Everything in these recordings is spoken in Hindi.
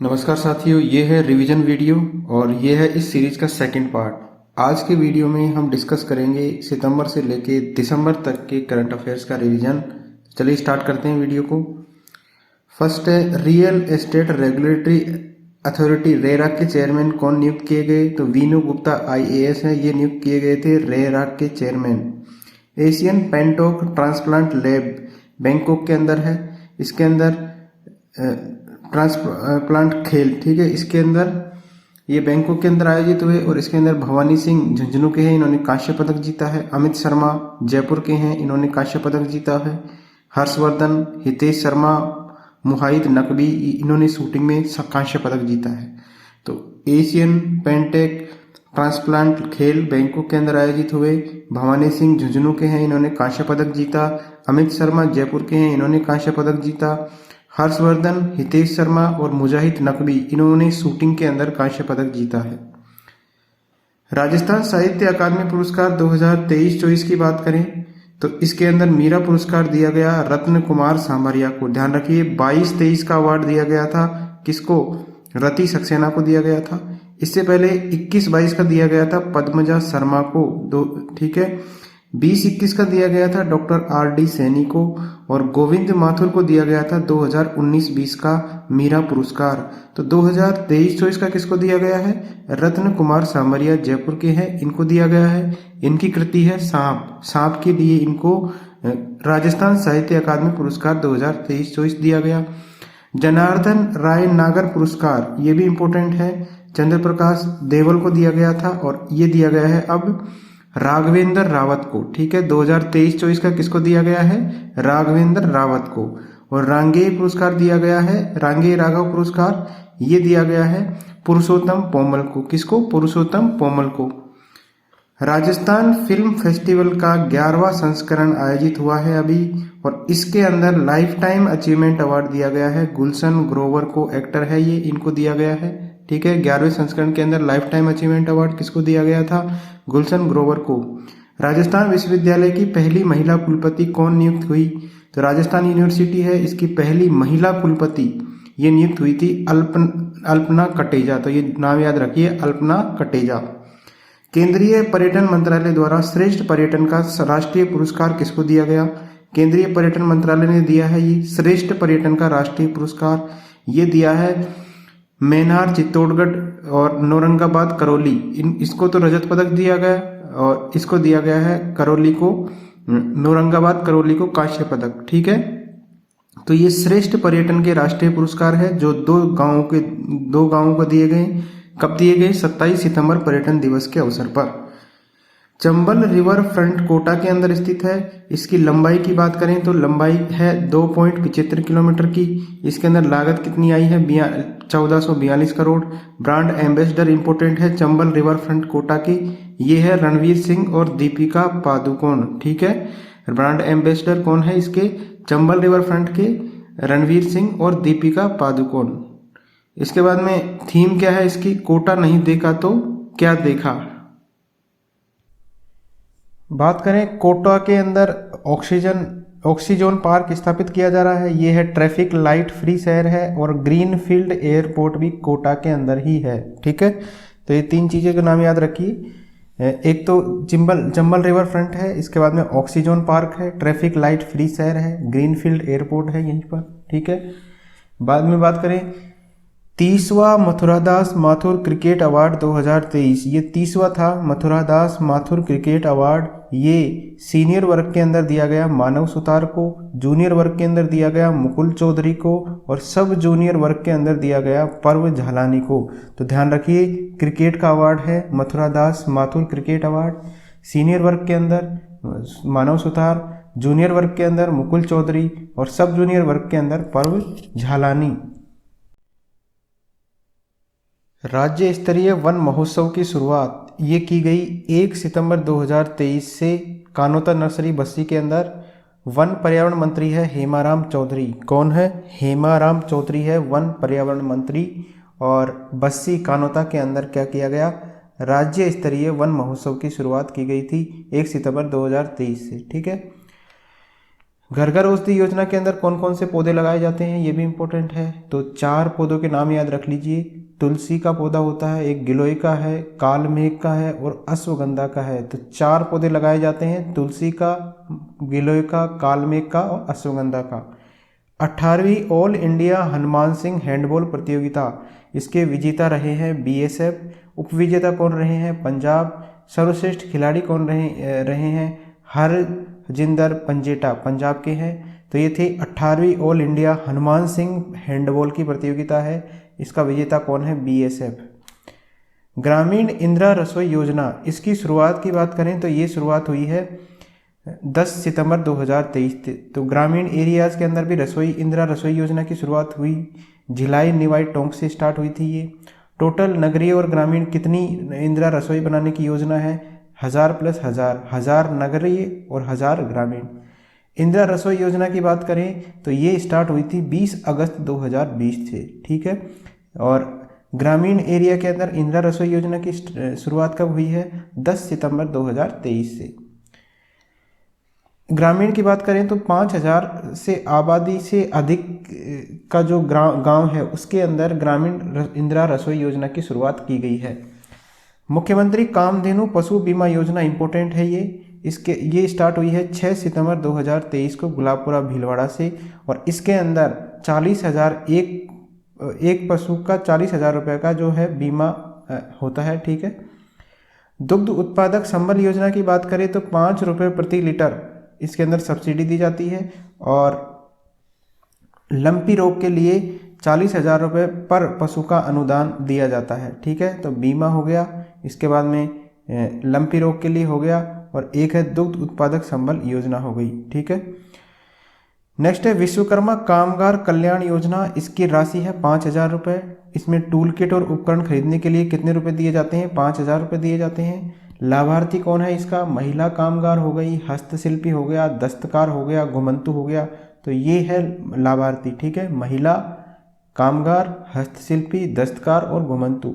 नमस्कार साथियों, ये है रिवीजन वीडियो और ये है इस सीरीज का सेकंड पार्ट। आज के वीडियो में हम डिस्कस करेंगे सितंबर से लेके दिसंबर तक के करंट अफेयर्स का रिवीजन। चलिए स्टार्ट करते हैं वीडियो को। फर्स्ट है, real estate regulatory authority RERA के चेयरमैन कौन नियुक्त किए गए? तो वीनू गुप्ता IAS है, ये नियुक्त किए गए थे रेरा के चेयरमैन। एशियन पेंटोक ट्रांसप्लांट लैब बैंकॉक के अंदर है। इसके अंदर ट्रांसप्लांट खेल, ठीक है, इसके अंदर ये बैंकॉक के अंदर आयोजित हुए और इसके अंदर भवानी सिंह झुंझुनू के हैं, इन्होंने कांस्य पदक जीता है। अमित शर्मा जयपुर के हैं, इन्होंने कांस्य पदक जीता है। हर्षवर्धन, हितेश शर्मा, मुहाइद नकवी, इन्होंने शूटिंग में कांस्य पदक जीता है। तो एशियन पेंटेक ट्रांसप्लांट खेल बैंकॉक के अंदर आयोजित हुए। भवानी सिंह झुंझुनू के हैं, इन्होंने कांस्य पदक जीता। अमित शर्मा जयपुर के हैं, इन्होंने कांस्य पदक जीता। हर्षवर्धन, हितेश शर्मा और मुजाहिद नकवी, इन्होंने शूटिंग के अंदर कांस्य पदक जीता है। राजस्थान साहित्य अकादमी पुरस्कार 2023-24 की बात करें तो इसके अंदर मीरा पुरस्कार दिया गया रत्न कुमार सामरिया को। ध्यान रखिए 22-23 का अवार्ड दिया गया था किसको? रति सक्सेना को दिया गया था। इससे पहले 21-22 का दिया गया था पद्मजा शर्मा को, ठीक है। 20-21 का दिया गया था डॉक्टर RD सैनी को और गोविंद माथुर को दिया गया था 2019-20 का मीरा पुरस्कार। तो 2023-24 का किसको दिया गया है? रत्न कुमार सामरिया जयपुर के हैं, इनको दिया गया है। इनकी कृति है सांप। सांप के लिए इनको राजस्थान साहित्य अकादमी पुरस्कार 2023-24 दिया गया। जनार्दन राय नागर पुरस्कार, ये भी इंपॉर्टेंट है, चंद्र प्रकाश देवल को दिया गया था और ये दिया गया है अब राघवेंद्र रावत को, ठीक है। 2023-24 का किसको दिया गया है? राघवेंद्र रावत को। और रांगेय पुरस्कार दिया गया है, रांगेय राघव पुरस्कार, ये दिया गया है पुरुषोत्तम पोमल को। किसको? पुरुषोत्तम पोमल को। राजस्थान फिल्म फेस्टिवल का 11वां संस्करण आयोजित हुआ है अभी और इसके अंदर लाइफ टाइम अचीवमेंट अवार्ड दिया गया है गुलशन ग्रोवर को, एक्टर है ये, इनको दिया गया है, ठीक है। 11वें संस्करण के अंदर लाइफ टाइम अचीवमेंट अवार्ड किसको दिया गया था? गुलशन ग्रोवर को। राजस्थान विश्वविद्यालय की पहली महिला कुलपति कौन नियुक्त हुई? तो राजस्थान यूनिवर्सिटी है, इसकी पहली महिला कुलपति ये नियुक्त हुई थी अल्पना कटेजा। तो ये नाम याद रखिए, अल्पना कटेजा। केंद्रीय पर्यटन मंत्रालय द्वारा श्रेष्ठ पर्यटन का राष्ट्रीय पुरस्कार किसको दिया गया? केंद्रीय पर्यटन मंत्रालय ने दिया है ये श्रेष्ठ पर्यटन का राष्ट्रीय पुरस्कार, ये दिया है मैनार, चित्तौड़गढ़ और नौरंगाबाद करौली। इसको तो रजत पदक दिया गया और इसको दिया गया है करौली को, नौरंगाबाद करौली को कांस्य पदक, ठीक है। तो ये श्रेष्ठ पर्यटन के राष्ट्रीय पुरस्कार है जो दो गांवों को दिए गए। कब दिए गए? 27 सितंबर पर्यटन दिवस के अवसर पर। चंबल रिवर फ्रंट कोटा के अंदर स्थित है। इसकी लंबाई की बात करें तो लंबाई है 2.75 किलोमीटर की। इसके अंदर लागत कितनी आई है? 1442 करोड़। ब्रांड एम्बेसडर इंपोर्टेंट है चंबल रिवर फ्रंट कोटा की, ये है रणवीर सिंह और दीपिका पादुकोण, ठीक है। ब्रांड एम्बेसडर कौन है इसके? चंबल रिवर फ्रंट के रणवीर सिंह और दीपिका पादुकोण। इसके बाद में थीम क्या है इसकी? कोटा नहीं देखा तो क्या देखा। बात करें कोटा के अंदर ऑक्सीजन पार्क स्थापित किया जा रहा है, ये है ट्रैफिक लाइट फ्री शहर है और ग्रीन फील्ड एयरपोर्ट भी कोटा के अंदर ही है, ठीक है। तो ये तीन चीज़ें का नाम याद रखिए। एक तो चंबल रिवर फ्रंट है, इसके बाद में ऑक्सीजन पार्क है, ट्रैफिक लाइट फ्री शहर है, ग्रीन फील्ड एयरपोर्ट है यहीं पर, ठीक है। बाद में बात करें 30वां मथुरादास माथुर क्रिकेट अवार्ड 2023, ये 30वां था मथुरादास माथुर क्रिकेट अवार्ड। ये सीनियर वर्ग के अंदर दिया गया मानव सुतार को, जूनियर वर्ग के अंदर दिया गया मुकुल चौधरी को और सब जूनियर वर्ग के अंदर दिया गया पर्व झालानी को। तो ध्यान रखिए क्रिकेट का अवार्ड है Mathuradas Mathur cricket award. Senior वर्ग के अंदर मानव सुतार, जूनियर वर्ग के अंदर मुकुल चौधरी और सब जूनियर वर्ग के अंदर पर्व झालानी। राज्य स्तरीय वन महोत्सव की शुरुआत ये की गई 1 सितंबर 2023 से कानोता नर्सरी बस्सी के अंदर। वन पर्यावरण मंत्री है हेमाराम चौधरी। कौन है? हेमाराम चौधरी है वन पर्यावरण मंत्री। और बस्सी कानोता के अंदर क्या किया गया? राज्य स्तरीय वन महोत्सव की शुरुआत की गई थी 1 सितंबर 2023 से, ठीक है। घर घर औषधि योजना के अंदर कौन कौन से पौधे लगाए जाते हैं ये भी इंपॉर्टेंट है। तो 4 पौधों के नाम याद रख लीजिए। तुलसी का पौधा होता है, एक गिलोय का है, कालमेघ का है और अश्वगंधा का है। तो 4 पौधे लगाए जाते हैं, तुलसी का, गिलोय का, कालमेघ का और अश्वगंधा का। 18वीं all India Hanuman Singh handball प्रतियोगिता, इसके विजेता रहे हैं बीएसएफ। उपविजेता कौन रहे हैं? पंजाब। सर्वश्रेष्ठ खिलाड़ी कौन रहे हैं? हरजिंदर पंजेटा पंजाब के हैं। तो ये थी 18वीं all India Hanuman Singh handball की प्रतियोगिता है, इसका विजेता कौन है? बीएसएफ। ग्रामीण इंदिरा रसोई योजना, इसकी शुरुआत की बात करें तो ये शुरुआत हुई है 10 सितंबर 2023 तो ग्रामीण एरियाज़ के अंदर भी इंदिरा रसोई योजना की शुरुआत हुई। भिलाई निवाई टोंक से स्टार्ट हुई थी ये। टोटल नगरीय और ग्रामीण कितनी इंदिरा रसोई बनाने की योजना है? 1000 + 1000, 1000 नगरीय और 1000 ग्रामीण। इंदिरा रसोई योजना की बात करें तो ये स्टार्ट हुई थी 20 अगस्त 2020 से, ठीक है। और ग्रामीण एरिया के अंदर इंदिरा रसोई योजना की शुरुआत कब हुई है? 10 सितंबर 2023 से। ग्रामीण की बात करें तो 5000 से आबादी से अधिक का जो गांव है उसके अंदर ग्रामीण इंदिरा रसोई योजना की शुरुआत की गई है। मुख्यमंत्री कामधेनु पशु बीमा योजना इंपॉर्टेंट है ये स्टार्ट हुई है 6 सितंबर 2023 को गुलाबपुरा भीलवाड़ा से। और इसके अंदर 40,000 एक पशु का 40,000 रुपये का जो है बीमा होता है, ठीक है। दुग्ध उत्पादक संबल योजना की बात करें तो 5 रुपये प्रति लीटर इसके अंदर सब्सिडी दी जाती है। और लंपी रोग के लिए 40,000 रुपये पर पशु का अनुदान दिया जाता है, ठीक है। तो बीमा हो गया, इसके बाद में लंपी रोग के लिए हो गया, और एक है दुग्ध उत्पादक संबल योजना हो गई, ठीक है। नेक्स्ट है विश्वकर्मा कामगार कल्याण योजना, इसकी राशि है 5,000 रुपये। इसमें टूल किट और उपकरण खरीदने के लिए कितने रुपए दिए जाते हैं? 5,000 रुपये दिए जाते हैं। लाभार्थी कौन है इसका? महिला कामगार हो गई, हस्तशिल्पी हो गया, दस्तकार हो गया, घुमंतु हो गया। तो ये है लाभार्थी, ठीक है। महिला कामगार, हस्तशिल्पी, दस्तकार और घुमंतु।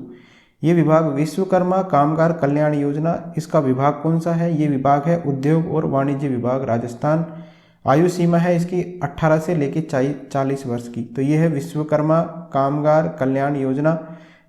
ये विभाग विश्वकर्मा कामगार कल्याण योजना, इसका विभाग कौन सा है? ये विभाग है उद्योग और वाणिज्य विभाग, राजस्थान। आयु सीमा है इसकी 18 से लेकर 40 वर्ष की। तो ये है विश्वकर्मा कामगार कल्याण योजना।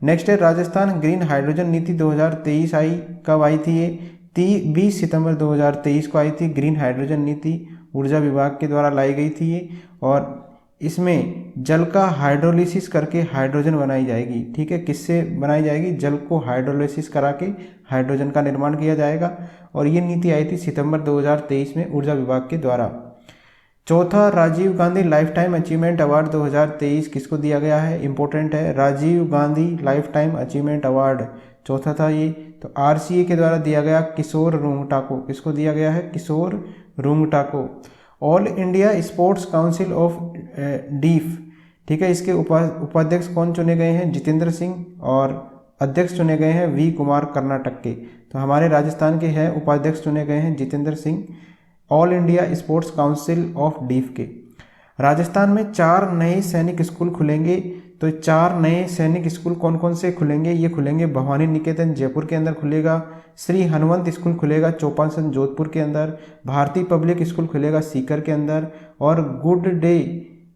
नेक्स्ट है राजस्थान ग्रीन हाइड्रोजन नीति 2023 आई। कब आई थी ये? 20 सितंबर 2023 को आई थी। ग्रीन हाइड्रोजन नीति ऊर्जा विभाग के द्वारा लाई गई थी ये, और इसमें जल का हाइड्रोलिसिस करके हाइड्रोजन बनाई जाएगी, ठीक है। किससे बनाई जाएगी? जल को हाइड्रोलिसिस करा के हाइड्रोजन का निर्माण किया जाएगा। और ये नीति आई थी सितंबर 2023 में ऊर्जा विभाग के द्वारा। चौथा Rajiv Gandhi lifetime achievement award 2023 किसको दिया गया है? इंपॉर्टेंट है, Rajiv Gandhi lifetime achievement award चौथा था ये। तो आरसीए के द्वारा दिया गया किशोर रुंगटा को। किसको दिया गया है? किशोर रुंगटा को। All India sports council of deaf, ठीक है, इसके उपाध्यक्ष कौन चुने गए हैं? जितेंद्र सिंह। और अध्यक्ष चुने गए हैं वी कुमार कर्नाटक के। तो हमारे राजस्थान के हैं उपाध्यक्ष चुने गए हैं Jitendra Singh, all India sports council of deaf के। राजस्थान में 4 नए सैनिक स्कूल खुलेंगे। तो 4 नए सैनिक स्कूल कौन कौन से खुलेंगे? ये खुलेंगे भवानी निकेतन जयपुर के अंदर खुलेगा, श्री हनुमंत स्कूल खुलेगा चौपासन जोधपुर के अंदर, भारतीय पब्लिक स्कूल खुलेगा सीकर के अंदर, और गुड डे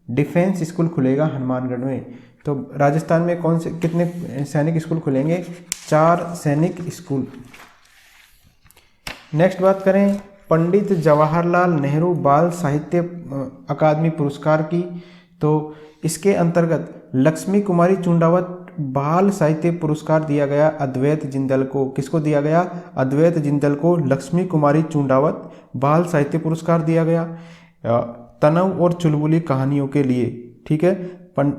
डिफेंस स्कूल खुलेगा हनुमानगढ़ में। तो राजस्थान में कौन से कितने सैनिक स्कूल खुलेंगे? 4 सैनिक स्कूल। नेक्स्ट बात करें पंडित जवाहरलाल नेहरू बाल साहित्य अकादमी पुरस्कार की। तो इसके अंतर्गत लक्ष्मी कुमारी चुंडावत बाल साहित्य पुरस्कार दिया गया अद्वैत जिंदल को। किसको दिया गया? अद्वैत जिंदल को लक्ष्मी कुमारी चुंडावत बाल साहित्य पुरस्कार दिया गया तनव और चुलबुली कहानियों के लिए, ठीक है।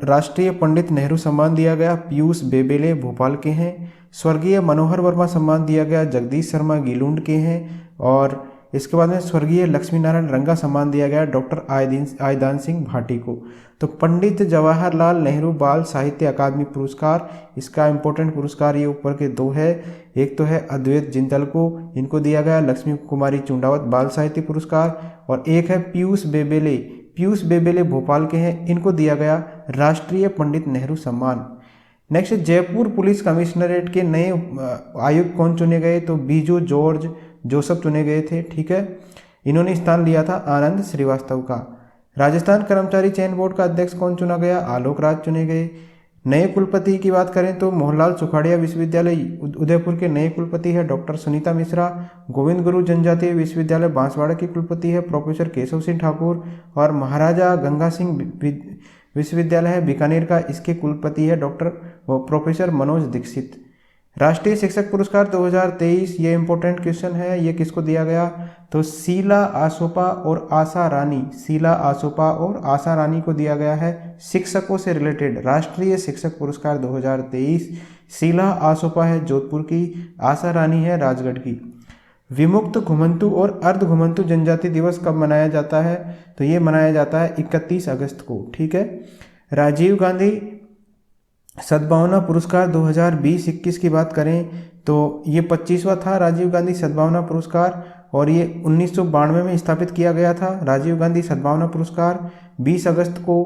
राष्ट्रीय पंडित नेहरू सम्मान दिया गया पीयूष बेबेले भोपाल के हैं। स्वर्गीय मनोहर वर्मा सम्मान दिया गया जगदीश शर्मा गीलूंड के हैं। और इसके बाद में स्वर्गीय लक्ष्मी नारायण रंगा सम्मान दिया गया डॉक्टर आयदान सिंह भाटी को। तो पंडित जवाहरलाल नेहरू बाल साहित्य अकादमी पुरस्कार, इसका इंपॉर्टेंट पुरस्कार ये ऊपर के 2 है। एक तो है अद्वैत जिंदल को, इनको दिया गया लक्ष्मी कुमारी चुंडावत बाल साहित्य पुरस्कार, और एक है पीयूष बेबेले भोपाल के हैं, इनको दिया गया राष्ट्रीय पंडित नेहरू सम्मान। नेक्स्ट जयपुर पुलिस कमिश्नरेट के नए आयुक्त कौन चुने गए? तो बीजू जॉर्ज जोसफ चुने गए थे, ठीक है। इन्होंने स्थान लिया था आनंद श्रीवास्तव का। राजस्थान कर्मचारी चयन बोर्ड का अध्यक्ष कौन चुना गया? आलोक राज चुने गए। नए कुलपति की बात करें तो मोहनलाल सुखाड़िया विश्वविद्यालय उदयपुर के नए कुलपति है डॉक्टर सुनीता मिश्रा। गोविंद गुरु जनजातीय विश्वविद्यालय बांसवाड़ा के कुलपति है प्रोफेसर केशव सिंह ठाकुर। और महाराजा गंगा सिंह विश्वविद्यालय है बीकानेर का, इसके कुलपति है डॉक्टर प्रोफेसर मनोज दीक्षित। राष्ट्रीय शिक्षक पुरस्कार 2023, ये इंपॉर्टेंट क्वेश्चन है, ये किसको दिया गया? तो शीला आसोपा और आशा रानी, शीला आसोपा और आशा रानी को दिया गया है शिक्षकों से रिलेटेड। राष्ट्रीय शिक्षक पुरस्कार 2023 शीला आसोपा है जोधपुर की, आशा रानी है राजगढ़ की। विमुक्त घुमंतु और अर्ध घुमंतु जनजाति दिवस कब मनाया जाता है? तो ये मनाया जाता है 31 अगस्त को। ठीक है। राजीव गांधी सद्भावना पुरस्कार 2020-21 की बात करें तो ये 25वां था राजीव गांधी सद्भावना पुरस्कार, और ये 1992 में स्थापित किया गया था राजीव गांधी सद्भावना पुरस्कार 20 अगस्त को।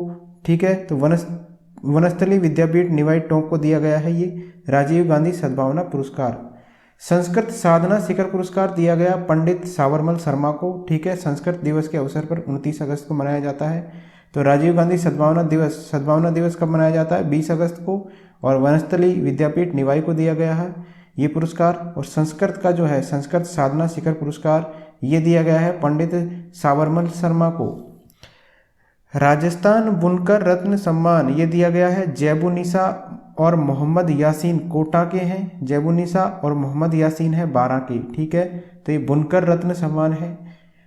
ठीक है। तो वनस्थली विद्यापीठ निवाई टोंक को दिया गया है ये राजीव गांधी सद्भावना पुरस्कार। संस्कृत साधना शिखर पुरस्कार दिया गया पंडित सावरमल शर्मा को। ठीक है। संस्कृत दिवस के अवसर पर 29 अगस्त को मनाया जाता है। तो राजीव गांधी सद्भावना दिवस कब मनाया जाता है? 20 अगस्त को। और वनस्थली विद्यापीठ निवाई को दिया गया है ये पुरस्कार। और संस्कृत का जो है संस्कृत साधना शिखर पुरस्कार ये दिया गया है पंडित सावरमल शर्मा को। राजस्थान बुनकर रत्न सम्मान ये दिया गया है जैबुनिसा और मोहम्मद यासीन, कोटा के हैं जैबुनिसा और मोहम्मद यासीन है बारां के। ठीक है। तो ये बुनकर रत्न सम्मान है।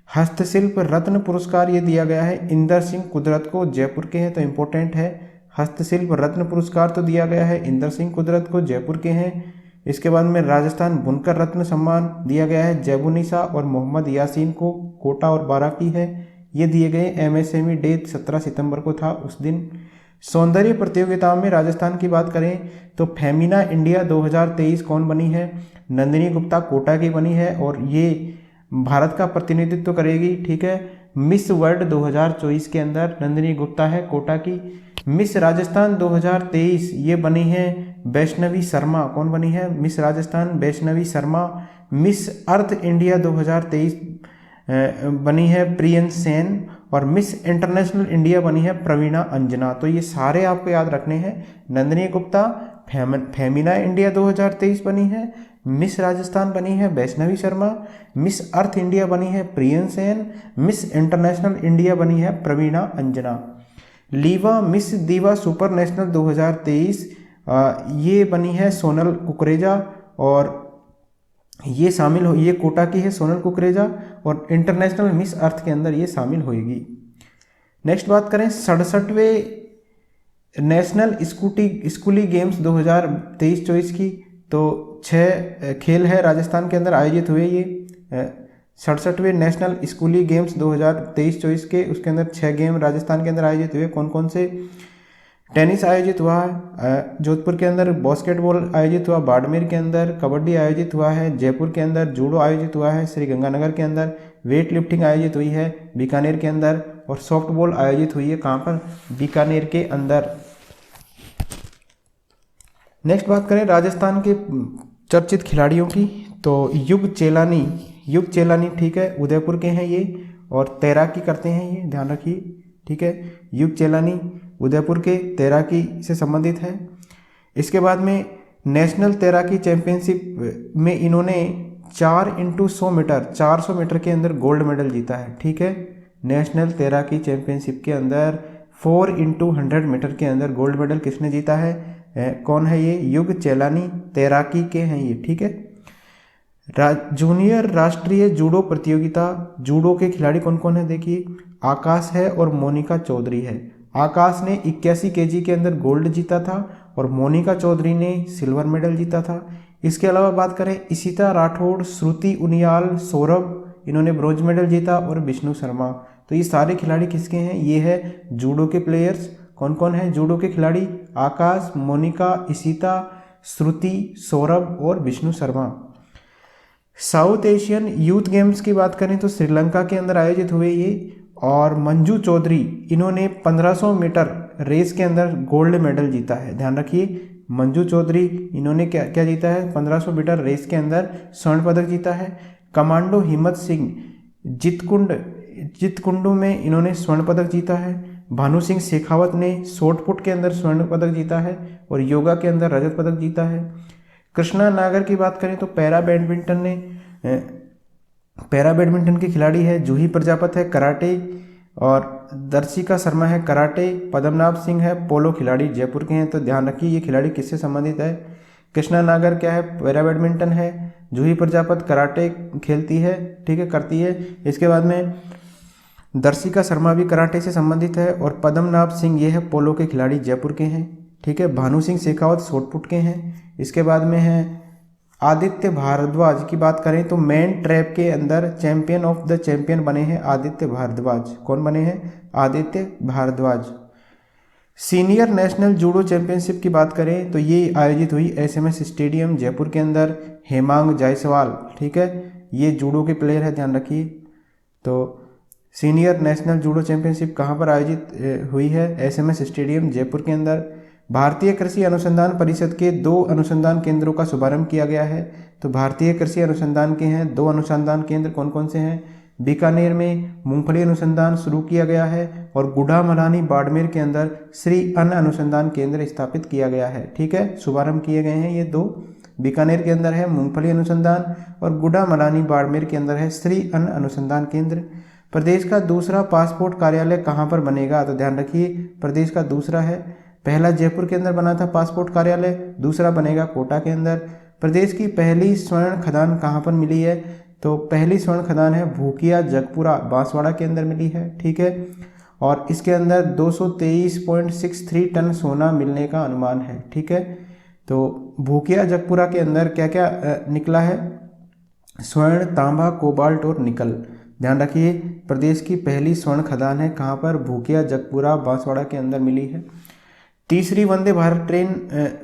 हस्तशिल्प रत्न पुरस्कार ये दिया गया है इंदर सिंह कुदरत को, जयपुर के हैं तो इम्पोर्टेंट है। हस्तशिल्प रत्न पुरस्कार तो दिया गया है इंदर सिंह कुदरत को, जयपुर के हैं। इसके बाद में राजस्थान बुनकर रत्न सम्मान दिया गया है जैबुनिसा और मोहम्मद यासीन को, कोटा और बारां की है। ये दिए गए MSME डे 17 सितंबर को था उस दिन। सौंदर्य प्रतियोगिताओं में राजस्थान की बात करें तो फेमिना इंडिया 2023 कौन बनी है? नंदिनी गुप्ता कोटा की बनी है और ये भारत का प्रतिनिधित्व करेगी। ठीक है। मिस वर्ल्ड 2024 के अंदर नंदिनी गुप्ता है कोटा की। मिस राजस्थान 2023 ये बनी है वैष्णवी शर्मा। कौन बनी है? Miss Rajasthan Vaishnavi Sharma. Miss Earth India 2023 बनी है प्रियंश सेन। और मिस इंटरनेशनल इंडिया बनी है प्रवीणा अंजना। तो ये सारे आपको याद रखने हैं। नंदिनी गुप्ता फेमिना इंडिया 2023 बनी है, मिस राजस्थान बनी है Vaishnavi Sharma, Miss Earth India बनी है Priyansh Sen, miss international India बनी है प्रवीणा अंजना। लीवा मिस दीवा सुपर नेशनल 2023 ये बनी है सोनल कुकरेजा और ये कोटा की है सोनल कुकरेजा और इंटरनेशनल मिस अर्थ के अंदर ये शामिल होगी। नेक्स्ट बात करें 67वें नेशनल स्कूली गेम्स 2023-24 की, तो 6 खेल है राजस्थान के अंदर आयोजित हुए। ये 67वें नेशनल स्कूली गेम्स 2023-24 के, उसके अंदर 6 गेम राजस्थान के अंदर आयोजित हुए। कौन कौन से? टेनिस आयोजित हुआ है जोधपुर के अंदर, बास्केटबॉल आयोजित हुआ बाड़मेर के अंदर, कबड्डी आयोजित हुआ है जयपुर के अंदर, जूडो आयोजित हुआ है श्री गंगानगर के अंदर, वेट लिफ्टिंग आयोजित हुई है बीकानेर के अंदर और सॉफ्टबॉल आयोजित हुई है कहाँ पर? बीकानेर के अंदर। नेक्स्ट बात करें राजस्थान के चर्चित खिलाड़ियों की, तो युग चेलानी ठीक है उदयपुर के हैं ये और तैराकी करते हैं ये, ध्यान रखिए। ठीक है। युग चेलानी उदयपुर के तैराकी से संबंधित है। इसके बाद में नेशनल तैराकी चैंपियनशिप में इन्होंने 4x100 मीटर के अंदर गोल्ड मेडल जीता है। ठीक है। नेशनल तैराकी चैंपियनशिप के अंदर 4x100 मीटर के अंदर गोल्ड मेडल किसने जीता है? कौन है ये? युग चेलानी, तैराकी के हैं ये। ठीक है। जूनियर राष्ट्रीय जूडो प्रतियोगिता, जूडो के खिलाड़ी कौन कौन है? देखिए आकाश है और मोनिका चौधरी है। आकाश ने 81 kg के अंदर गोल्ड जीता था और मोनिका चौधरी ने सिल्वर मेडल जीता था। इसके अलावा बात करें इशिता राठौड़, श्रुति उनियाल, सौरभ, इन्होंने ब्रॉन्ज मेडल जीता और विष्णु शर्मा। तो ये सारे खिलाड़ी किसके हैं? ये है जूडो के प्लेयर्स। कौन कौन है जूडो के खिलाड़ी? आकाश, मोनिका, इशिता, श्रुति, सौरभ और Vishnu Sharma. South Asian youth games की बात करें तो श्रीलंका के अंदर आयोजित हुए ये, और मंजू चौधरी इन्होंने 1500 मीटर रेस के अंदर गोल्ड मेडल जीता है। ध्यान रखिए मंजू चौधरी इन्होंने क्या जीता है? 1500 मीटर रेस के अंदर स्वर्ण पदक जीता है। कमांडो हिम्मत सिंह जितकुंडू में इन्होंने स्वर्ण पदक जीता है। भानु सिंह शेखावत ने शॉट पुट के अंदर स्वर्ण पदक जीता है और योगा के अंदर रजत पदक जीता है। कृष्णा नागर की बात करें तो पैरा बैडमिंटन की खिलाड़ी है। जूही प्रजापत है कराटे और दर्शिका शर्मा है कराटे। पद्मनाभ सिंह है पोलो खिलाड़ी, जयपुर के हैं। तो ध्यान रखिए ये खिलाड़ी किससे संबंधित है। कृष्णा नागर क्या है, पैरा बैडमिंटन है। जूही प्रजापत कराटे खेलती है, ठीक है, करती है। इसके बाद में दर्शिका शर्मा भी कराटे से संबंधित है और पद्मनाभ सिंह ये है पोलो के खिलाड़ी, जयपुर के हैं, ठीक है। भानु सिंह शेखावत शॉटपुट के हैं। इसके बाद में है आदित्य भारद्वाज की बात करें तो मेन ट्रैप के अंदर चैंपियन ऑफ द चैंपियन बने हैं आदित्य भारद्वाज। कौन बने हैं? Aditya Bhardwaj. Senior national judo championship की बात करें तो ये आयोजित हुई एसएमएस स्टेडियम जयपुर के अंदर। हेमांग जायसवाल, ठीक है, ये जूडो के प्लेयर है, ध्यान रखिए। तो सीनियर नेशनल जूडो चैंपियनशिप कहाँ पर आयोजित हुई है? एसएमएस स्टेडियम जयपुर के अंदर। भारतीय कृषि अनुसंधान परिषद के 2 अनुसंधान केंद्रों का शुभारंभ किया गया है। तो भारतीय कृषि अनुसंधान के हैं 2 अनुसंधान केंद्र, कौन कौन से हैं? बीकानेर में मूंगफली अनुसंधान शुरू किया गया है और गुढ़ामलानी बाड़मेर के अंदर श्री अन्न अनुसंधान केंद्र स्थापित किया गया है, ठीक है। शुभारंभ किए गए हैं ये 2। बीकानेर के अंदर है मूंगफली अनुसंधान और गुढ़ामलानी बाड़मेर के अंदर है श्री अन्न अनुसंधान केंद्र। प्रदेश का दूसरा पासपोर्ट कार्यालय कहाँ पर बनेगा? तो ध्यान रखिए प्रदेश का दूसरा है, पहला जयपुर के अंदर बना था पासपोर्ट कार्यालय, दूसरा बनेगा कोटा के अंदर। प्रदेश की पहली स्वर्ण खदान कहाँ पर मिली है? तो पहली स्वर्ण खदान है भूकिया जगपुरा, बांसवाड़ा के अंदर मिली है, ठीक है। और इसके अंदर 223.63 टन सोना मिलने का अनुमान है, ठीक है। तो भूकिया जगपुरा के अंदर क्या क्या निकला है? स्वर्ण, तांबा, कोबाल्ट और निकल। ध्यान रखिए प्रदेश की पहली स्वर्ण खदान है कहाँ पर? भूकिया जगपुरा, बांसवाड़ा के अंदर मिली है। तीसरी वंदे भारत ट्रेन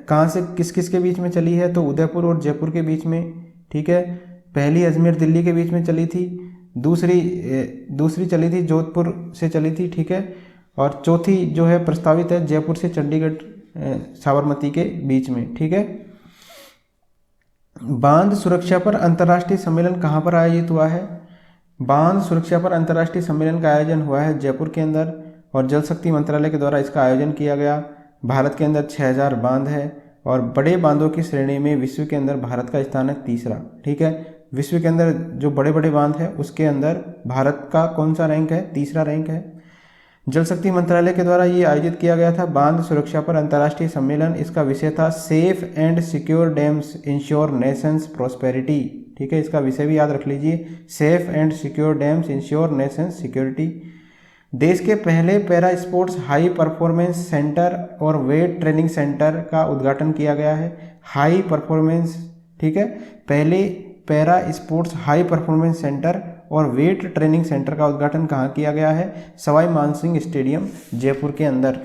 कहाँ से किस किस के बीच में चली है? तो उदयपुर और जयपुर के बीच में, ठीक है। पहली अजमेर दिल्ली के बीच में चली थी, दूसरी चली थी जोधपुर से चली थी, ठीक है। और चौथी जो है प्रस्तावित है जयपुर से चंडीगढ़ साबरमती के बीच में, ठीक है। बांध सुरक्षा पर अंतर्राष्ट्रीय सम्मेलन कहाँ पर आयोजित हुआ है? बांध सुरक्षा पर अंतर्राष्ट्रीय सम्मेलन का आयोजन हुआ है जयपुर के अंदर और जल शक्ति मंत्रालय के द्वारा इसका आयोजन किया गया। भारत के अंदर 6000 बांध है और बड़े बांधों की श्रेणी में विश्व के अंदर भारत का स्थान है तीसरा, ठीक है। विश्व के अंदर जो बड़े बड़े बांध है उसके अंदर भारत का कौन सा रैंक है? तीसरा रैंक है। जल शक्ति मंत्रालय के द्वारा ये आयोजित किया गया था बांध सुरक्षा पर अंतर्राष्ट्रीय सम्मेलन। इसका विषय था safe and secure dams ensure Nations prosperity, ठीक है। इसका विषय भी याद रख लीजिए, safe and secure dams ensure Nations security. देश के पहले para sports high performance centre और वेट ट्रेनिंग सेंटर का उद्घाटन किया गया है। हाई परफॉर्मेंस, ठीक है, पहले para sports high performance centre और वेट ट्रेनिंग सेंटर का उद्घाटन कहाँ किया गया है? सवाई मानसिंह स्टेडियम जयपुर के अंदर।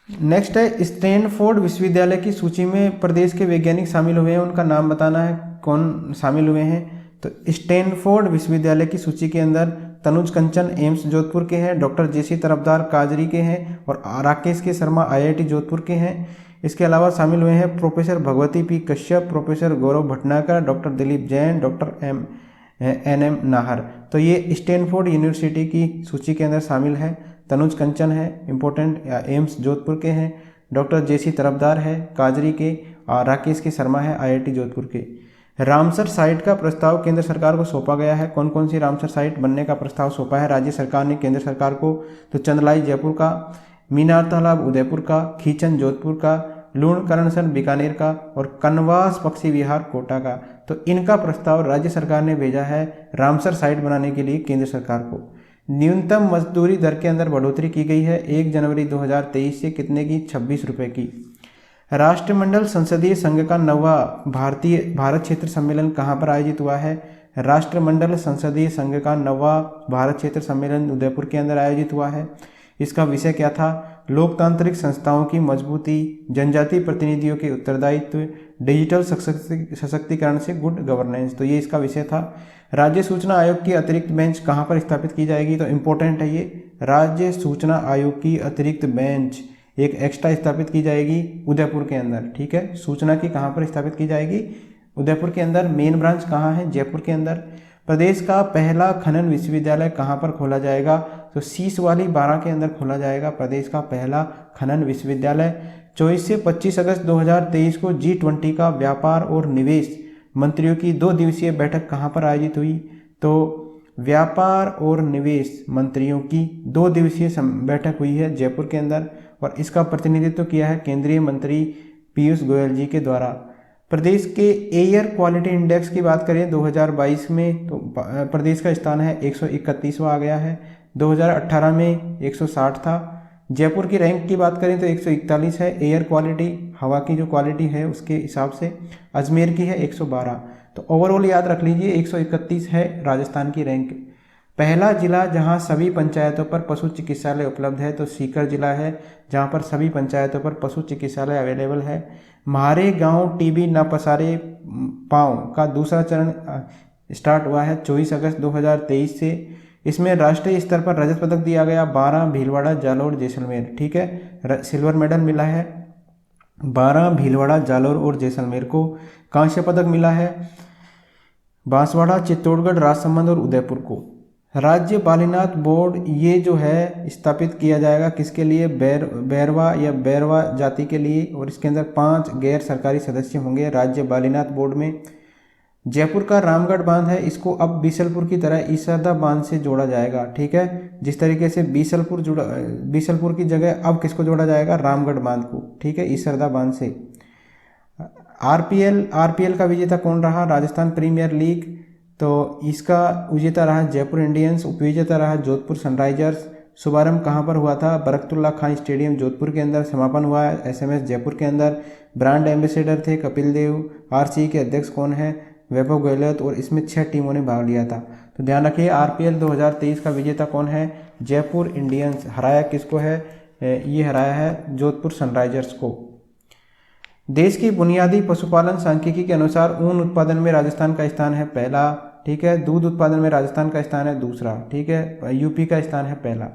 नेक्स्ट है स्टैनफोर्ड विश्वविद्यालय की सूची में प्रदेश के वैज्ञानिक शामिल हुए हैं, उनका नाम बताना है कौन शामिल हुए हैं। तो स्टैनफोर्ड विश्वविद्यालय की सूची के अंदर तनुज कंचन एम्स जोधपुर के हैं, डॉक्टर जेसी तरफदार काजरी के हैं और राकेश के शर्मा आईआईटी जोधपुर के हैं। इसके अलावा शामिल हुए हैं professor Bhagwati P Kashyap, professor Gaurav Bhatnagar, doctor Dilip Jain, doctor M Nahar. तो ये स्टैनफोर्ड यूनिवर्सिटी की सूची के अंदर शामिल है। तनुज कंचन है इंपॉर्टेंट, एम्स जोधपुर के हैं, डॉक्टर जेसी तरफदार है काजरी के और राकेश के शर्मा है आईआईटी जोधपुर के। रामसर साइट का प्रस्ताव केंद्र सरकार को सौंपा गया है। कौन कौन सी रामसर साइट बनने का प्रस्ताव सौंपा है राज्य सरकार ने केंद्र सरकार को? तो चंदलाई जयपुर का, मीनार तालाब उदयपुर का, खीचन जोधपुर का, लूणकरणसन बीकानेर का और कनवास पक्षी विहार कोटा का। तो इनका प्रस्ताव राज्य सरकार ने भेजा है रामसर साइट बनाने के लिए केंद्र सरकार को। न्यूनतम मजदूरी दर के अंदर बढ़ोतरी की गई है 1 जनवरी 2023 से कितने की? 26 रुपये की। राष्ट्रमंडल संसदीय संघ का 9वां भारत क्षेत्र सम्मेलन कहाँ पर आयोजित हुआ है? राष्ट्रमंडल संसदीय संघ का 9वां भारत क्षेत्र सम्मेलन उदयपुर के अंदर आयोजित हुआ है। इसका विषय क्या था? लोकतांत्रिक संस्थाओं की मजबूती, जनजातीय प्रतिनिधियों के उत्तरदायित्व, डिजिटल सशक्तिकरण से गुड गवर्नेंस। तो ये इसका विषय था। राज्य सूचना आयोग की अतिरिक्त बेंच कहाँ पर स्थापित की जाएगी? तो इम्पोर्टेंट है ये, राज्य सूचना आयोग की अतिरिक्त बेंच एक एक्स्ट्रा स्थापित की जाएगी उदयपुर के अंदर, ठीक है। सूचना की कहाँ पर स्थापित की जाएगी? उदयपुर के अंदर। मेन ब्रांच कहाँ है? जयपुर के अंदर। प्रदेश का पहला खनन विश्वविद्यालय कहाँ पर खोला जाएगा? तो शीश वाली बारां के अंदर खोला जाएगा प्रदेश का पहला खनन विश्वविद्यालय। 24 से 25 अगस्त 2023 को G20 का व्यापार और निवेश मंत्रियों की 2 दिवसीय बैठक कहाँ पर आयोजित हुई? तो व्यापार और निवेश मंत्रियों की 2 दिवसीय बैठक हुई है जयपुर के अंदर, और इसका प्रतिनिधित्व किया है केंद्रीय मंत्री पीयूष गोयल जी के द्वारा। प्रदेश के एयर क्वालिटी इंडेक्स की बात करें 2022 में, तो प्रदेश का स्थान है 131वां आ गया है। 2018 में 160 था। जयपुर की रैंक की बात करें तो 141 है एयर क्वालिटी, हवा की जो क्वालिटी है उसके हिसाब से। अजमेर की है 112। तो ओवरऑल याद रख लीजिए 131 है राजस्थान की रैंक। पहला जिला जहां सभी पंचायतों पर पशु चिकित्सालय उपलब्ध है तो सीकर जिला है, जहां पर सभी पंचायतों पर पशु चिकित्सालय अवेलेबल है। म्हारे गांव टीबी न पसारे पांव का दूसरा चरण स्टार्ट हुआ है 24 अगस्त 2023 से। इसमें राष्ट्रीय स्तर पर रजत पदक दिया गया 12 भीलवाड़ा जालोर जैसलमेर, ठीक है। सिल्वर मेडल मिला है 12 भीलवाड़ा जालोर और जैसलमेर को। कांस्य पदक मिला है बांसवाड़ा, चित्तौड़गढ़, राजसमंद और उदयपुर को। राज्य बालीनाथ बोर्ड ये जो है स्थापित किया जाएगा किसके लिए? बैरवा या बैरवा जाति के लिए, और इसके अंदर 5 गैर सरकारी सदस्य होंगे राज्य बालीनाथ बोर्ड में। जयपुर का रामगढ़ बांध है, इसको अब बीसलपुर की तरह ईसरदा बांध से जोड़ा जाएगा, ठीक है। जिस तरीके से बीसलपुर की जगह अब किसको जोड़ा जाएगा? रामगढ़ बांध को, ठीक है, ईसरदा बांध से। आरपीएल का विजेता कौन रहा? राजस्थान प्रीमियर लीग, तो इसका विजेता रहा जयपुर इंडियंस, उपविजेता रहा जोधपुर सनराइजर्स। शुभारंभ कहाँ पर हुआ था? बरकतुल्ला खान स्टेडियम जोधपुर के अंदर। समापन हुआ है एसएमएस जयपुर के अंदर। ब्रांड एम्बेसडर थे कपिल देव। आरसीई के अध्यक्ष कौन है? वैभव गहलोत, और इसमें 6 टीमों ने भाग लिया था। तो ध्यान रखिए आरपीएल 2023 का विजेता कौन है? जयपुर इंडियंस। हराया किसको है? ये हराया है जोधपुर सनराइजर्स को। देश की बुनियादी पशुपालन सांख्यिकी के अनुसार ऊन उत्पादन में राजस्थान का स्थान है पहला, ठीक है। दूध उत्पादन में राजस्थान का स्थान है दूसरा, ठीक है। यूपी का स्थान है पहला।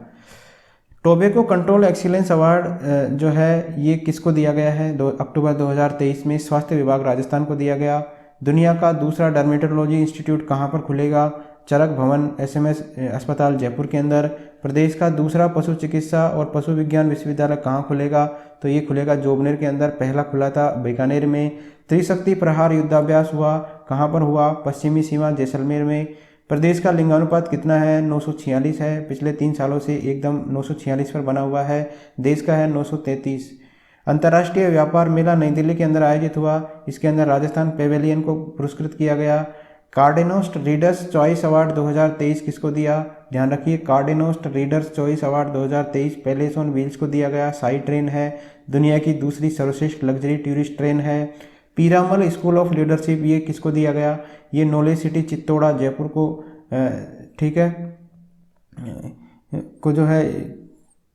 टोबैको कंट्रोल एक्सीलेंस अवार्ड जो है ये किसको दिया गया है? 2 अक्टूबर 2023 में स्वास्थ्य विभाग राजस्थान को दिया गया। दुनिया का दूसरा डर्मेटोलॉजी इंस्टीट्यूट कहाँ पर खुलेगा? चरक भवन एसएमएस अस्पताल जयपुर के अंदर। प्रदेश का दूसरा पशु चिकित्सा और पशु विज्ञान विश्वविद्यालय कहाँ खुलेगा? तो ये खुलेगा जोबनेर के अंदर। पहला खुला था बीकानेर में। त्रिशक्ति प्रहार युद्धाभ्यास हुआ कहाँ पर हुआ? पश्चिमी सीमा जैसलमेर में। प्रदेश का लिंगानुपात कितना है? 946 है। पिछले 3 सालों से एकदम 946 पर बना हुआ है। देश का है 933। अंतर्राष्ट्रीय व्यापार मेला नई दिल्ली के अंदर आयोजित हुआ। इसके अंदर राजस्थान पेवेलियन को पुरस्कृत किया गया। कार्डिनोस्ट रीडर्स चॉइस अवार्ड 2023 किसको दिया? ध्यान रखिए Conde Nast readers choice award 2023 palace on wheels को दिया गया। साई ट्रेन है, दुनिया की दूसरी सर्वश्रेष्ठ लग्जरी टूरिस्ट ट्रेन है। पीरामल स्कूल ऑफ लीडरशिप ये किसको दिया गया? ये नॉलेज सिटी चित्तौड़ा जयपुर को, ठीक है, को जो है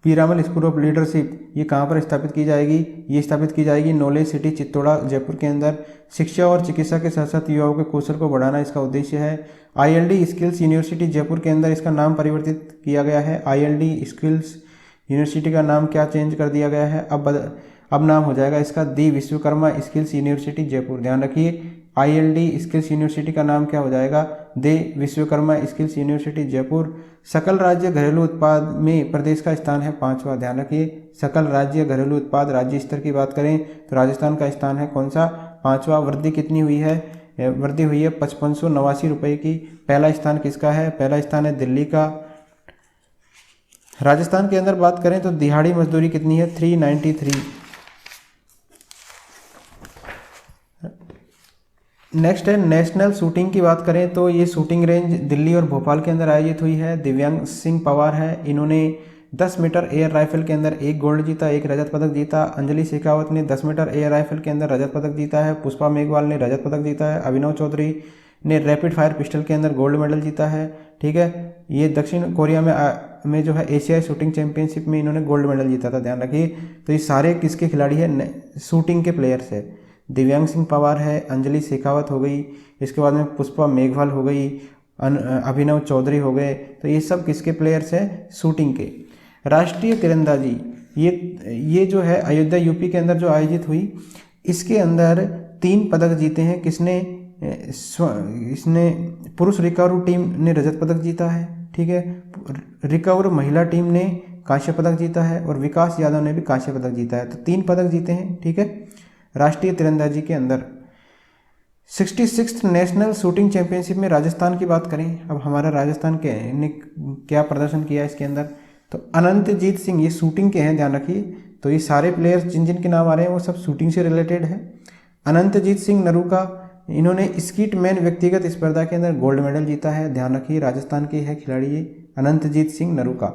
पीरामल स्कूल ऑफ लीडरशिप ये कहाँ पर स्थापित की जाएगी? ये स्थापित की जाएगी नॉलेज सिटी चित्तौड़ा जयपुर के अंदर। शिक्षा और चिकित्सा के साथ साथ युवाओं के कौशल को बढ़ाना इसका उद्देश्य है। आईएलडी स्किल्स यूनिवर्सिटी जयपुर के अंदर इसका नाम परिवर्तित किया गया है। आईएलडी स्किल्स यूनिवर्सिटी का नाम क्या चेंज कर दिया गया है? अब नाम हो जाएगा इसका दी विश्वकर्मा स्किल्स यूनिवर्सिटी जयपुर। ध्यान रखिए आईएलडी स्किल्स यूनिवर्सिटी का नाम क्या हो जाएगा? दे विश्वकर्मा स्किल्स यूनिवर्सिटी जयपुर। सकल राज्य घरेलू उत्पाद में प्रदेश का स्थान है 5वां। ध्यान रखिए सकल राज्य घरेलू उत्पाद राज्य स्तर की बात करें तो राजस्थान का स्थान है कौन सा? 5वां। वृद्धि कितनी हुई है? वृद्धि हुई है 5589 रुपये की। पहला स्थान किसका है? पहला स्थान है दिल्ली का। राजस्थान के अंदर बात करें तो दिहाड़ी मजदूरी कितनी है? 393। नेक्स्ट है नेशनल शूटिंग की बात करें तो ये शूटिंग रेंज दिल्ली और भोपाल के अंदर आयोजित हुई है। दिव्यांग सिंह पवार है, इन्होंने 10 मीटर एयर राइफल के अंदर 1 गोल्ड जीता, 1 रजत पदक जीता। अंजलि शेखावत ने 10 मीटर एयर राइफल के अंदर रजत पदक जीता है। पुष्पा मेघवाल ने रजत पदक जीता है। अभिनव चौधरी ने रैपिड फायर पिस्टल के अंदर गोल्ड मेडल जीता है, ठीक है। ये दक्षिण कोरिया में जो है एशियाई शूटिंग चैंपियनशिप में इन्होंने गोल्ड मेडल जीता था। ध्यान रखिए तो ये सारे किसके खिलाड़ी है? शूटिंग के प्लेयर्स है। दिव्यांग सिंह पवार है, अंजलि शेखावत हो गई, इसके बाद में पुष्पा मेघवाल हो गई, अभिनव चौधरी हो गए। तो ये सब किसके प्लेयर्स हैं? शूटिंग के। राष्ट्रीय तीरंदाजी ये जो है अयोध्या यूपी के अंदर जो आयोजित हुई, इसके अंदर 3 पदक जीते हैं। किसने? इसने पुरुष रिकर्व टीम ने रजत पदक जीता है, ठीक है। रिकर्व महिला टीम ने कांस्य पदक जीता है और विकास यादव ने भी कांस्य पदक जीता है। तो 3 पदक जीते हैं, ठीक है। राष्ट्रीय तीरंदाजी के अंदर 66th नेशनल शूटिंग चैंपियनशिप में राजस्थान की बात करें। अब हमारा राजस्थान के ने क्या प्रदर्शन किया इसके अंदर, तो अनंतजीत सिंह, ये शूटिंग के हैं, ध्यान रखिए। तो ये सारे प्लेयर्स जिन जिन के नाम आ रहे हैं वो सब शूटिंग से रिलेटेड है। अनंतजीत सिंह नरूका, इन्होंने स्कीट मैन व्यक्तिगत स्पर्धा के अंदर गोल्ड मेडल जीता है, ध्यान रखिए। राजस्थान के है खिलाड़ी ये Anantjeet Singh Naruka.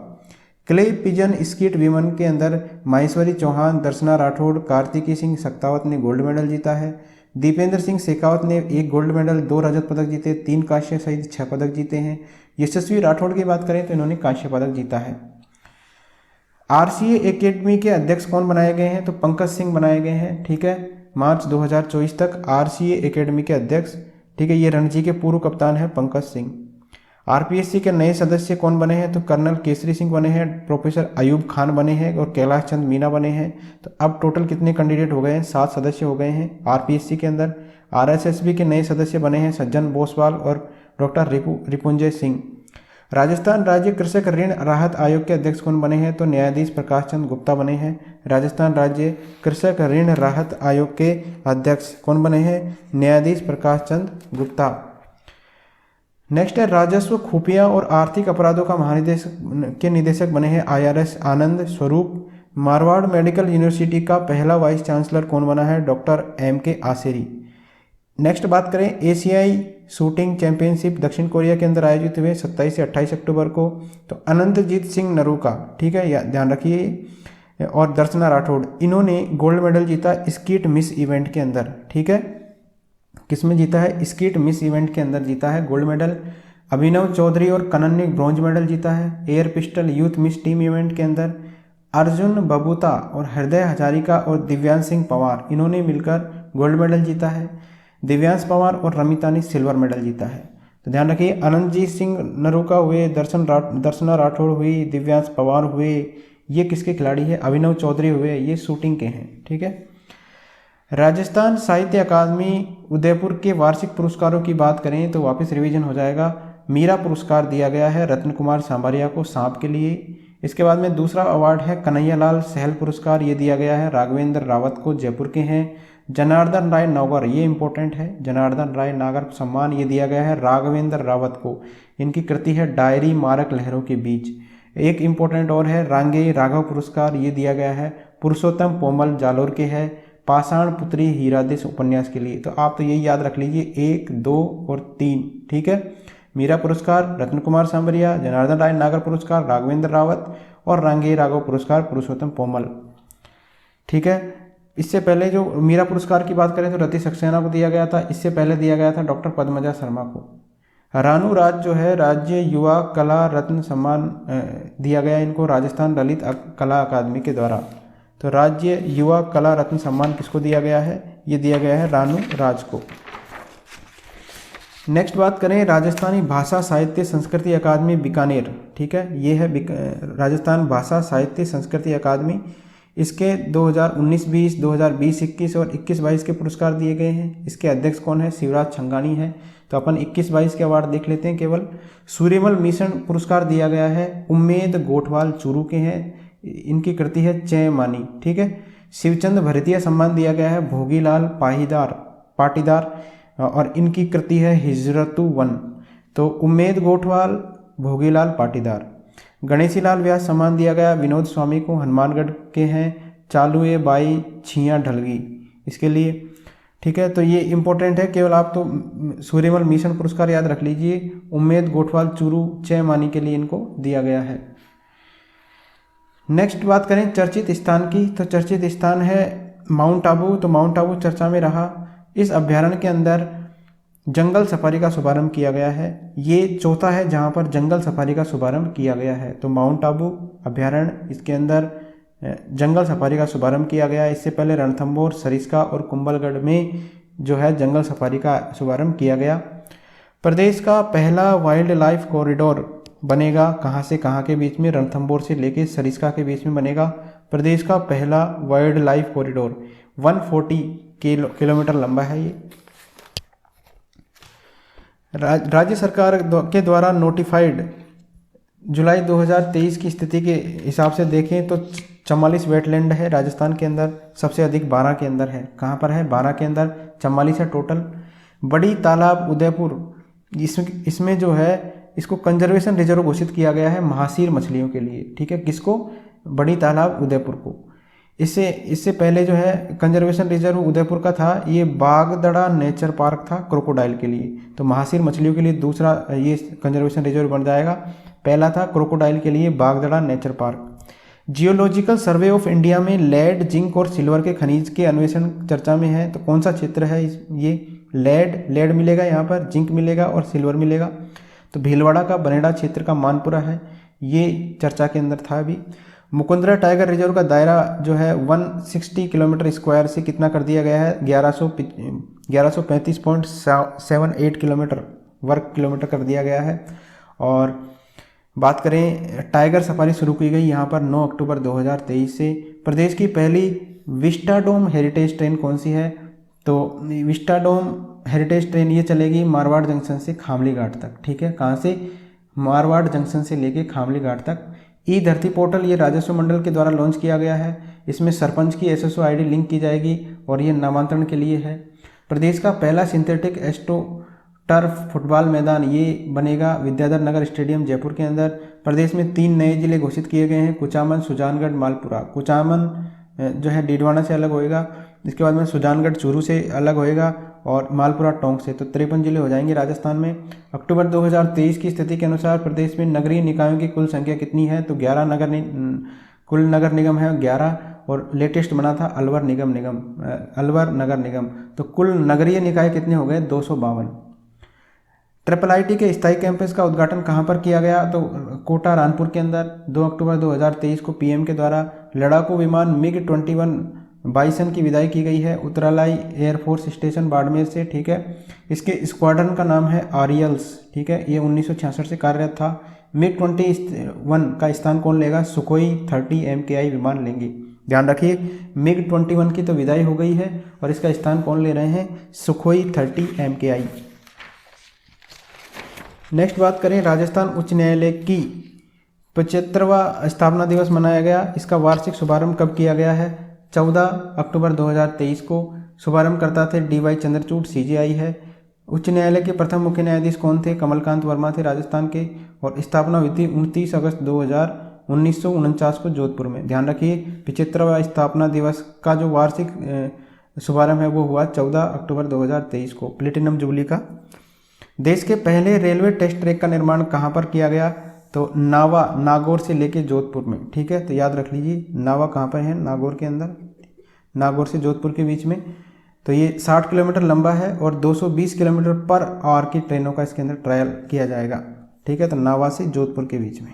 Clay pigeon skeet women के अंदर माहेश्वरी चौहान, दर्शना राठौड़, कार्तिकी सिंह सक्तावत ने गोल्ड मेडल जीता है। दीपेंद्र सिंह शेखावत ने 1 गोल्ड मेडल, 2 रजत पदक जीते, 3 कांस्य सहित 6 पदक जीते हैं। यशस्वी राठौड़ की बात करें तो इन्होंने कांस्य पदक जीता है। आरसीए एकेडमी के अध्यक्ष कौन बनाए गए हैं, तो पंकज सिंह बनाए गए हैं, ठीक है। मार्च 2024 तक आरसीए एकेडमी के अध्यक्ष, ठीक है। ये रणजी के पूर्व कप्तान है पंकज सिंह। आरपीएससी के नए सदस्य कौन बने हैं, तो कर्नल केसरी सिंह बने हैं, प्रोफेसर अयूब खान बने हैं और कैलाश चंद मीना बने हैं। तो अब टोटल कितने कैंडिडेट हो गए हैं, 7 सदस्य हो गए हैं आरपीएससी के अंदर। आरएसएसबी के नए सदस्य बने हैं सज्जन बोसवाल और डॉक्टर रिपुंजय सिंह। राजस्थान राज्य कृषक ऋण राहत आयोग के अध्यक्ष कौन बने हैं, तो न्यायाधीश प्रकाश चंद गुप्ता बने हैं। राजस्थान राज्य कृषक ऋण राहत आयोग के अध्यक्ष कौन बने हैं, न्यायाधीश प्रकाश चंद गुप्ता। नेक्स्ट है राजस्व, खुफिया और आर्थिक अपराधों का महानिदेशक के निदेशक बने हैं आईआरएस आनंद स्वरूप। मारवाड़ मेडिकल यूनिवर्सिटी का पहला वाइस चांसलर कौन बना है, डॉक्टर एम.के. आसेरी। नेक्स्ट बात करें एशियाई शूटिंग चैंपियनशिप दक्षिण कोरिया के अंदर आयोजित हुए 27 से 28 अक्टूबर को। तो अनंतजीत सिंह नरूका, ठीक है, ध्यान रखिए, और दर्शना राठौड़, इन्होंने गोल्ड मेडल जीता स्कीट मिस इवेंट के अंदर, ठीक है। किसमें जीता है, स्कीट मिस इवेंट के अंदर जीता है गोल्ड मेडल। अभिनव चौधरी और कनन ने ब्रॉन्ज मेडल जीता है air pistol youth miss team event के अंदर। अर्जुन बबूता और हृदय हजारिका और दिव्यांश सिंह पवार, इन्होंने मिलकर गोल्ड मेडल जीता है। दिव्यांश पवार और रमिता ने सिल्वर मेडल जीता है। तो ध्यान रखिए, अनंतजीत सिंह नरूका हुए, दर्शना राठौड़ हुई, दिव्यांश पवार हुए, ये किसके खिलाड़ी है, अभिनव चौधरी हुए, ये शूटिंग के हैं, ठीक है। राजस्थान साहित्य अकादमी उदयपुर के वार्षिक पुरस्कारों की बात करें तो वापस रिवीजन हो जाएगा। मीरा पुरस्कार दिया गया है रत्न कुमार सांवरिया को सांप के लिए। इसके बाद में दूसरा अवार्ड है कन्हैयालाल सहल पुरस्कार, ये दिया गया है राघवेंद्र रावत को, जयपुर के हैं। जनार्दन राय नागर, ये इंपॉर्टेंट है, जनार्दन राय नागर सम्मान ये दिया गया है राघवेंद्र रावत को। इनकी कृति है डायरी मारक लहरों के बीच। एक इंपॉर्टेंट और है रांगे राघव पुरस्कार, ये दिया गया है पुरुषोत्तम पोमल जालोर के है पाषाण पुत्री हीरादेश उपन्यास के लिए। तो आप तो यही याद रख लीजिए 1, 2 और 3, ठीक है। मीरा पुरस्कार रत्न कुमार सांवरिया, जनार्दन राय नागर पुरस्कार राघवेंद्र रावत और रांगे राघव पुरस्कार पुरुषोत्तम पोमल, ठीक है। इससे पहले जो मीरा पुरस्कार की बात करें तो रति सक्सेना को दिया गया था, इससे पहले दिया गया था डॉक्टर पद्मजा शर्मा को। रानू राज जो है राज्य युवा कला रत्न सम्मान दिया गया इनको राजस्थान ललित कला अकादमी के द्वारा। तो राज्य युवा कला रत्न सम्मान किसको दिया गया है, ये दिया गया है रानू राज को। नेक्स्ट बात करें राजस्थानी भाषा साहित्य संस्कृति अकादमी बीकानेर, ठीक है, ये है राजस्थान भाषा साहित्य संस्कृति अकादमी। इसके 2019-20, 2020-21 और 21-22 के पुरस्कार दिए गए हैं। इसके अध्यक्ष कौन है, शिवराज छंगानी है। तो अपन 21-22 के अवार्ड देख लेते हैं केवल। सूर्यमल मिशन पुरस्कार दिया गया है उम्मेद गोठवाल चूरू के हैं, इनकी कृति है चय मानी, ठीक है। शिवचंद भरतिया सम्मान दिया गया है भोगीलाल पाटीदार और इनकी कृति है हिजरतु वन। तो उम्मेद गोठवाल, भोगीलाल पाटीदार। गणेशीलाल व्यास सम्मान दिया गया विनोद स्वामी को, हनुमानगढ़ के हैं, चालुए बाई छिया ढलगी इसके लिए, ठीक है। तो ये इंपॉर्टेंट है, केवल आप तो सूर्यमल मिशन पुरस्कार याद रख लीजिए। उम्मेद गोठवाल चूरू चय मानी के लिए इनको दिया गया है। नेक्स्ट बात करें चर्चित स्थान की, तो चर्चित स्थान है माउंट आबू। तो माउंट आबू चर्चा में रहा। इस अभ्यारण्य के अंदर जंगल सफारी का शुभारंभ किया गया है। ये चौथा है जहां पर जंगल सफारी का शुभारंभ किया गया है। तो माउंट आबू अभ्यारण्य, इसके अंदर जंगल सफारी का शुभारंभ किया गया है। इससे पहले रणथंभौर, सरिस्का और कुंभलगढ़ में जो है जंगल सफारी का शुभारंभ किया गया। प्रदेश का पहला वाइल्ड लाइफ कॉरिडोर बनेगा कहाँ से कहाँ के बीच में, रणथंभौर से लेके सरिस्का के बीच में बनेगा प्रदेश का पहला वाइल्ड लाइफ कॉरिडोर। 140 किलोमीटर लंबा है ये। राज्य सरकार के द्वारा नोटिफाइड जुलाई 2023 की स्थिति के हिसाब से देखें तो 44 वेटलैंड है राजस्थान के अंदर, सबसे अधिक 12 के अंदर है। कहाँ पर है? 12 के अंदर 44 है टोटल। बड़ी तालाब उदयपुर, इसमें जो है इसको कंजर्वेशन रिजर्व घोषित किया गया है महासीर मछलियों के लिए, ठीक है। किसको? बड़ी तालाब उदयपुर को। इससे पहले जो है कंजर्वेशन रिजर्व उदयपुर का था, ये बागदड़ा नेचर पार्क था क्रोकोडाइल के लिए। तो महासीर मछलियों के लिए दूसरा ये कंजर्वेशन रिजर्व बन जाएगा। पहला था क्रोकोडाइल के लिए Bagdara nature park. Geological survey of India में लेड, जिंक और सिल्वर के खनिज के अन्वेषण चर्चा में है। तो कौन सा क्षेत्र है ये? लेड मिलेगा यहाँ पर, जिंक मिलेगा और सिल्वर मिलेगा। तो भीलवाड़ा का बनेड़ा क्षेत्र का मानपुरा है, ये चर्चा के अंदर था अभी। मुकुंदरा टाइगर रिजर्व का दायरा जो है 160 किलोमीटर स्क्वायर से कितना कर दिया गया है? 1135.78 किलोमीटर वर्ग किलोमीटर कर दिया गया है। और बात करें टाइगर सफारी शुरू की गई यहाँ पर 9 अक्टूबर 2023 से। प्रदेश की पहली विस्टाडोम हेरिटेज ट्रेन कौन सी है? तो विस्टाडोम हेरिटेज ट्रेन ये चलेगी मारवाड़ जंक्शन से खामली घाट तक, ठीक है। कहाँ से? मारवाड़ जंक्शन से लेके खामली घाट तक। ई धरती पोर्टल ये राजस्व मंडल के द्वारा लॉन्च किया गया है। इसमें सरपंच की SSO ID लिंक की जाएगी और ये नामांतरण के लिए है। प्रदेश का पहला सिंथेटिक एस्ट्रो टर्फ फुटबॉल मैदान ये बनेगा विद्याधर नगर स्टेडियम जयपुर के अंदर। प्रदेश में 3 नए जिले घोषित किए गए हैं, कुचामन, सुजानगढ़, मालपुरा। कुचामन जो है डीडवाना से अलग होएगा, इसके बाद में सुजानगढ़ चूरू से अलग होएगा और मालपुरा टोंक से। तो 53 जिले हो जाएंगे राजस्थान में। अक्टूबर 2023 की स्थिति के अनुसार प्रदेश में नगरीय निकायों की कुल संख्या कितनी है? तो 11 कुल नगर निगम है 11, और लेटेस्ट बना था अलवर नगर निगम। तो कुल नगरीय निकाय कितने हो गए? 252। IIIT के स्थायी कैंपस का उद्घाटन कहाँ पर किया गया? तो कोटा रानपुर के अंदर 2 अक्टूबर 2023 को PM के द्वारा लड़ाकू विमान MiG-21 बाइसन की विदाई की गई है उत्तरालाई एयरफोर्स स्टेशन बाड़मेर से, ठीक है। इसके स्क्वाड्रन का नाम है आरियल्स, ठीक है। ये 1966 से कार्यरत था। MiG-21 का स्थान कौन लेगा? सुखोई 30 MKI विमान लेंगे। ध्यान रखिए MiG-21 की तो विदाई हो गई है और इसका स्थान कौन ले रहे हैं? Sukhoi 30 MKI। नेक्स्ट बात करें, राजस्थान उच्च न्यायालय की 75वां स्थापना दिवस मनाया गया। इसका वार्षिक शुभारंभ कब किया गया है? 14 अक्टूबर 2023 को। शुभारंभकर्ता थे DY चंद्रचूड़, CJI है। उच्च न्यायालय के प्रथम मुख्य न्यायाधीश कौन थे? कमलकांत वर्मा थे राजस्थान के। और स्थापना हुई थी 29 अगस्त 1949 को जोधपुर में। ध्यान रखिए 75वां स्थापना दिवस का जो वार्षिक शुभारंभ है वो हुआ 14 अक्टूबर 2023 को, प्लेटिनम जुबली का। देश के पहले रेलवे टेस्ट ट्रैक का निर्माण कहाँ पर किया गया? तो नागौर से लेके जोधपुर में, ठीक है। तो याद रख लीजिए नावा कहाँ पर है? नागौर के अंदर, नागौर से जोधपुर के बीच में। तो ये 60 किलोमीटर लंबा है और 220 किलोमीटर पर आवर की ट्रेनों का इसके अंदर ट्रायल किया जाएगा, ठीक है। तो नावा से जोधपुर के बीच में।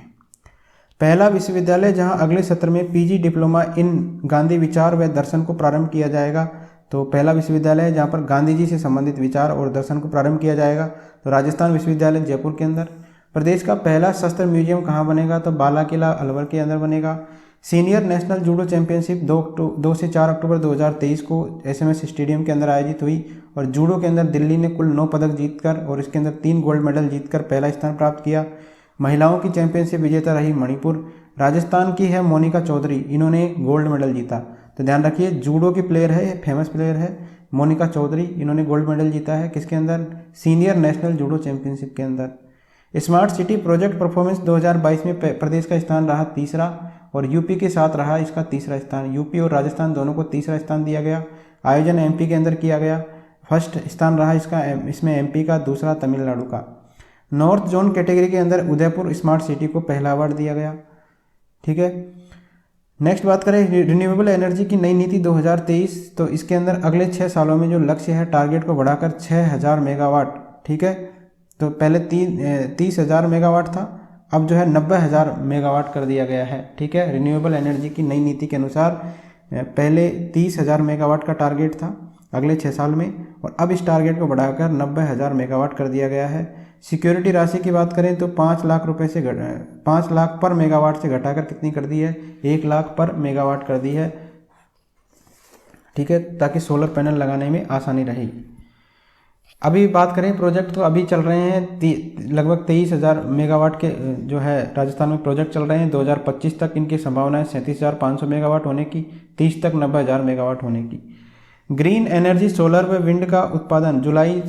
पहला विश्वविद्यालय जहां अगले सत्र में PG डिप्लोमा इन गांधी विचार व दर्शन को प्रारंभ किया जाएगा। तो पहला विश्वविद्यालय है जहां पर गांधी जी से संबंधित विचार और दर्शन को प्रारंभ किया जाएगा। तो राजस्थान विश्वविद्यालय जयपुर के अंदर। प्रदेश का पहला शस्त्र म्यूजियम कहाँ बनेगा? तो बाला किला अलवर के अंदर बनेगा। सीनियर नेशनल जूडो चैंपियनशिप 2 से 4 अक्टूबर 2023 को SMS स्टेडियम के अंदर आयोजित हुई और जूडो के अंदर दिल्ली ने कुल 9 पदक जीतकर और इसके अंदर 3 गोल्ड मेडल जीतकर पहला स्थान प्राप्त किया। महिलाओं की चैंपियनशिप विजेता रही मणिपुर। राजस्थान की है मोनिका चौधरी, इन्होंने गोल्ड मेडल जीता। तो ध्यान रखिए जूडो की प्लेयर है, फेमस प्लेयर है मोनिका चौधरी, इन्होंने गोल्ड मेडल जीता है किसके अंदर? सीनियर नेशनल जूडो चैंपियनशिप के अंदर। स्मार्ट सिटी प्रोजेक्ट परफॉर्मेंस 2022 में प्रदेश का स्थान रहा तीसरा और यूपी के साथ रहा इसका तीसरा स्थान। यूपी और राजस्थान दोनों को तीसरा स्थान दिया गया। आयोजन MP के अंदर किया गया। फर्स्ट स्थान रहा इसमें MP का, दूसरा तमिलनाडु का। नॉर्थ जोन कैटेगरी के अंदर उदयपुर स्मार्ट सिटी को पहला अवार्ड दिया गया, ठीक है। नेक्स्ट बात करें रिन्यूएबल एनर्जी की नई नीति 2023। तो इसके अंदर अगले 6 सालों में जो लक्ष्य है टारगेट को बढ़ाकर 6000 मेगावाट, ठीक है। तो पहले 30,000 मेगावाट था, अब जो है 90,000 मेगावाट कर दिया गया है, ठीक है। रिन्यूएबल एनर्जी की नई नीति के अनुसार पहले 30,000 मेगावाट का टारगेट था अगले 6 साल में और अब इस टारगेट को बढ़ाकर 90,000 मेगावाट कर दिया गया है। सिक्योरिटी राशि की बात करें तो 5 लाख रुपए से 5 लाख पर मेगावाट से घटाकर कितनी कर दी है? 1 लाख पर मेगावाट कर दी है, ठीक है, ताकि सोलर पैनल लगाने में आसानी रहे। अभी बात करें प्रोजेक्ट, तो अभी चल रहे हैं लगभग 23,000 मेगावाट के जो है राजस्थान में प्रोजेक्ट चल रहे हैं। 2025 तक इनकी संभावना है 37,500 मेगावाट होने की, 30 तक 90,000 मेगावाट होने की। ग्रीन एनर्जी सोलर व विंड का उत्पादन जुलाई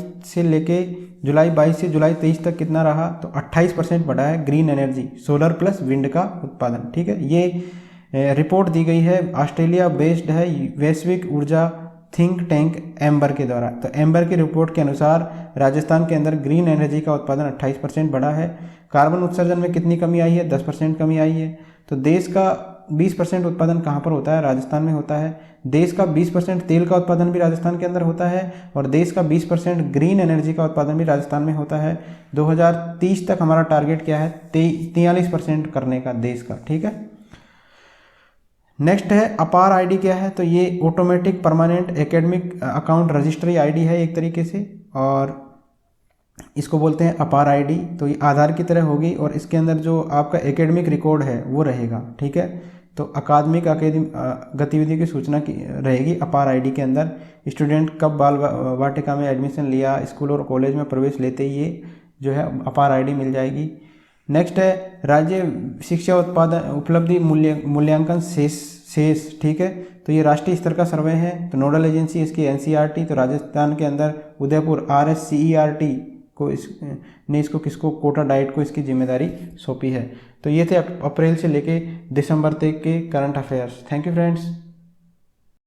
22 से जुलाई 23 तक कितना रहा, तो 28% बढ़ा है green energy solar plus wind का उत्पादन। ठीक है, ये रिपोर्ट दी गई है, ऑस्ट्रेलिया बेस्ड है, वैश्विक ऊर्जा थिंक टैंक एम्बर के द्वारा। तो एम्बर की रिपोर्ट के अनुसार राजस्थान के अंदर ग्रीन एनर्जी का उत्पादन 28% बढ़ा है। कार्बन उत्सर्जन में कितनी कमी आई है, 10% कमी आई है। तो देश का 20% उत्पादन कहाँ पर होता है, राजस्थान में होता है। देश का 20% तेल का उत्पादन भी राजस्थान के अंदर होता है, और देश का 20% ग्रीन एनर्जी का उत्पादन भी राजस्थान में होता है। 2030 तक हमारा टारगेट क्या है, 43% करने का देश का। ठीक है, नेक्स्ट है अपार आईडी क्या है, तो ये automatic permanent academic account registry ID है एक तरीके से, और इसको बोलते हैं अपार आईडी। तो ये आधार की तरह होगी, और इसके अंदर जो आपका एकेडमिक रिकॉर्ड है वो रहेगा। ठीक है, तो अकादमिक गतिविधि की सूचना की रहेगी अपार आईडी के अंदर। स्टूडेंट कब बाल वाटिका में एडमिशन लिया, स्कूल और कॉलेज में प्रवेश लेते ही ये जो है अपार आईडी मिल जाएगी। नेक्स्ट है राज्य शिक्षा उत्पादन उपलब्धि मूल्यांकन शेष। ठीक है, तो ये राष्ट्रीय स्तर का सर्वे है। तो नोडल एजेंसी इसकी एनसीईआरटी। तो राजस्थान के अंदर उदयपुर आरएससीईआरटी को इसको किसको, कोटा डाइट को इसकी जिम्मेदारी सौंपी है। तो ये थे अप्रैल से लेके दिसंबर तक के current affairs. Thank you friends.